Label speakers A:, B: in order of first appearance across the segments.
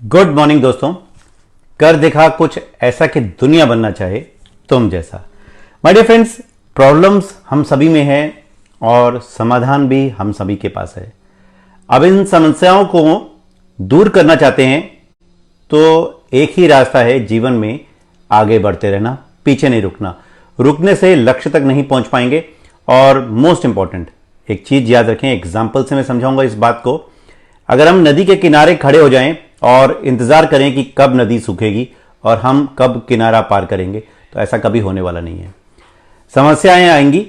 A: Good morning दोस्तों। कर देखा कुछ ऐसा कि दुनिया बनना चाहे तुम जैसा। माय डियर फ्रेंड्स, प्रॉब्लम्स हम सभी में है और समाधान भी हम सभी के पास है। अब इन समस्याओं को दूर करना चाहते हैं तो एक ही रास्ता है जीवन में, आगे बढ़ते रहना, पीछे नहीं रुकना। रुकने से लक्ष्य तक नहीं पहुंच पाएंगे। और मोस्ट इंपॉर्टेंट एक चीज याद रखें, एग्जाम्पल से मैं समझाऊंगा इस बात को। अगर हम नदी के किनारे खड़े हो जाएं और इंतजार करें कि कब नदी सूखेगी और हम कब किनारा पार करेंगे, तो ऐसा कभी होने वाला नहीं है। समस्याएं आएंगी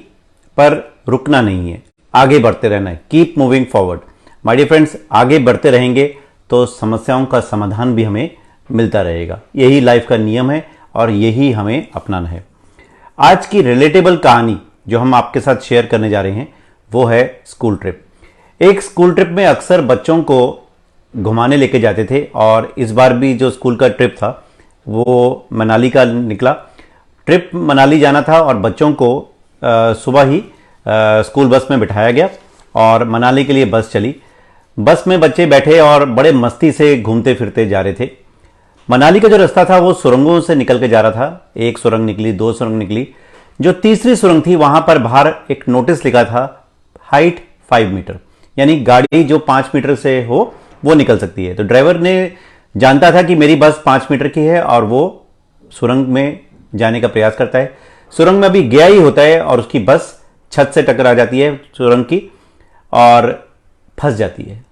A: पर रुकना नहीं है, आगे बढ़ते रहना है। Keep moving forward. My dear friends, आगे बढ़ते रहेंगे तो समस्याओं का समाधान भी हमें मिलता रहेगा। यही लाइफ का नियम है और यही हमें अपनाना है। आज की रिलेटेबल कहानी जो हम आपके साथ शेयर करने जा रहे हैं वो है स्कूल ट्रिप। एक स्कूल ट्रिप में अक्सर बच्चों को घुमाने लेके जाते थे और इस बार भी जो स्कूल का ट्रिप था वो मनाली का निकला। ट्रिप मनाली जाना था और बच्चों को सुबह ही स्कूल बस में बिठाया गया और मनाली के लिए बस चली। बस में बच्चे बैठे और बड़े मस्ती से घूमते फिरते जा रहे थे। मनाली का जो रास्ता था वो सुरंगों से निकल के जा रहा था। एक सुरंग निकली, दो सुरंग निकली। जो तीसरी सुरंग थी वहां पर बाहर एक नोटिस लिखा था, हाइट 5 मीटर, यानी गाड़ी जो 5 मीटर से हो वो निकल सकती है। तो ड्राइवर ने जानता था कि मेरी बस 5 मीटर की है और वो सुरंग में जाने का प्रयास करता है। सुरंग में अभी गया ही होता है और उसकी बस छत से टकरा जाती है सुरंग की और फंस जाती है।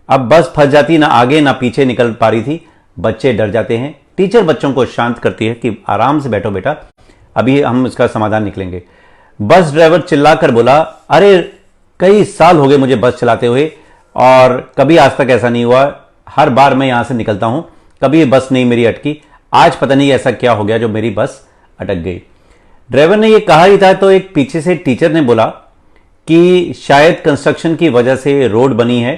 A: अब बस फंस जाती, ना आगे ना पीछे निकल पा रही थी। बच्चे डर जाते हैं। टीचर बच्चों को शांत करती है कि आराम से बैठो बेटा, अभी हम इसका समाधान निकलेंगे। बस ड्राइवर चिल्लाकर बोला, अरे कई साल हो गए मुझे बस चलाते हुए और कभी आज तक ऐसा नहीं हुआ। हर बार मैं यहां से निकलता हूं, कभी बस नहीं मेरी अटकी। आज पता नहीं ऐसा क्या हो गया जो मेरी बस अटक गई। ड्राइवर ने यह कहा ही था तो एक पीछे से टीचर ने बोला कि शायद कंस्ट्रक्शन की वजह से रोड बनी है,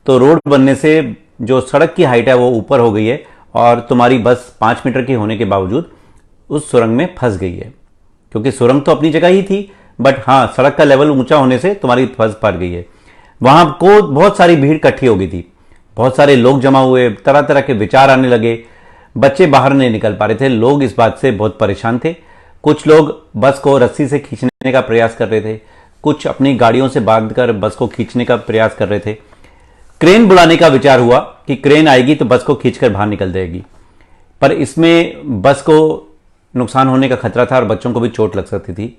A: तो रोड बनने से जो सड़क की हाइट है वो ऊपर हो गई है और तुम्हारी बस 5 मीटर की होने के बावजूद उस सुरंग में फंस गई है। क्योंकि सुरंग तो अपनी जगह ही थी, बट हाँ, सड़क का लेवल ऊंचा होने से तुम्हारी बस फंस गई है। वहां को बहुत सारी भीड़ इकट्ठी हो गई थी, बहुत सारे लोग जमा हुए, तरह तरह के विचार आने लगे। बच्चे बाहर नहीं निकल पा रहे थे। लोग इस बात से बहुत परेशान थे। कुछ लोग बस को रस्सी से खींचने का प्रयास कर रहे थे, कुछ अपनी गाड़ियों से बांधकर बस को खींचने का प्रयास कर रहे थे। क्रेन बुलाने का विचार हुआ कि क्रेन आएगी तो बस को खींचकर बाहर निकल जाएगी, पर इसमें बस को नुकसान होने का खतरा था और बच्चों को भी चोट लग सकती थी।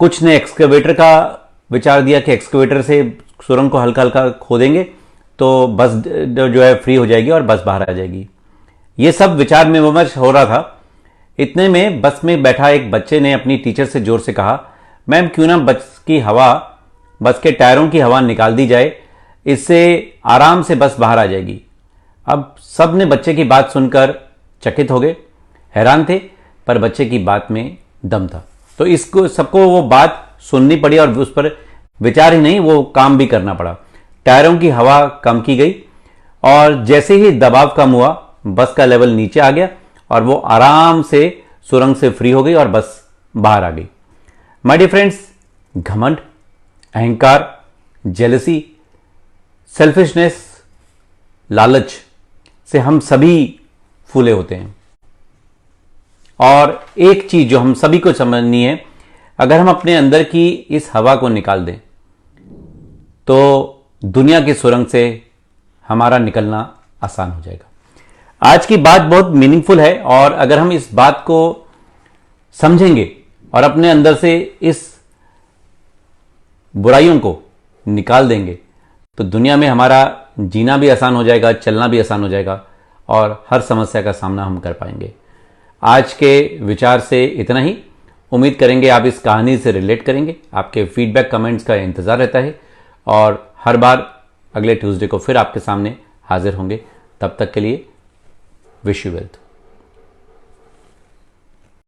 A: कुछ ने एक्सकवेटर का विचार दिया कि एक्सकवेटर से सुरंग को हल्का हल्का खोदेंगे तो बस जो है फ्री हो जाएगी और बस बाहर आ जाएगी। ये सब विचार में विमर्श हो रहा था। इतने में बस में बैठा एक बच्चे ने अपनी टीचर से जोर से कहा, मैम क्यों ना बस के टायरों की हवा निकाल दी जाए, इससे आराम से बस बाहर आ जाएगी। अब सब ने बच्चे की बात सुनकर चकित हो गए, हैरान थे, पर बच्चे की बात में दम था। तो इसको सबको वो बात सुननी पड़ी और उस पर विचार ही नहीं, वो काम भी करना पड़ा। टायरों की हवा कम की गई और जैसे ही दबाव कम हुआ बस का लेवल नीचे आ गया और वो आराम से सुरंग से फ्री हो गई और बस बाहर आ गई। माय डियर फ्रेंड्स, घमंड, अहंकार, जेलसी, सेल्फिशनेस, लालच से हम सभी फूले होते हैं। और एक चीज जो हम सभी को समझनी है, अगर हम अपने अंदर की इस हवा को निकाल दें तो दुनिया की सुरंग से हमारा निकलना आसान हो जाएगा। आज की बात बहुत मीनिंगफुल है और अगर हम इस बात को समझेंगे और अपने अंदर से इस बुराइयों को निकाल देंगे तो दुनिया में हमारा जीना भी आसान हो जाएगा, चलना भी आसान हो जाएगा और हर समस्या का सामना हम कर पाएंगे। आज के विचार से इतना ही। उम्मीद करेंगे आप इस कहानी से रिलेट करेंगे। आपके फीडबैक, कमेंट्स का इंतजार रहता है और हर बार अगले ट्यूसडे को फिर आपके सामने हाजिर होंगे। तब तक के लिए विश यू वेल्थ।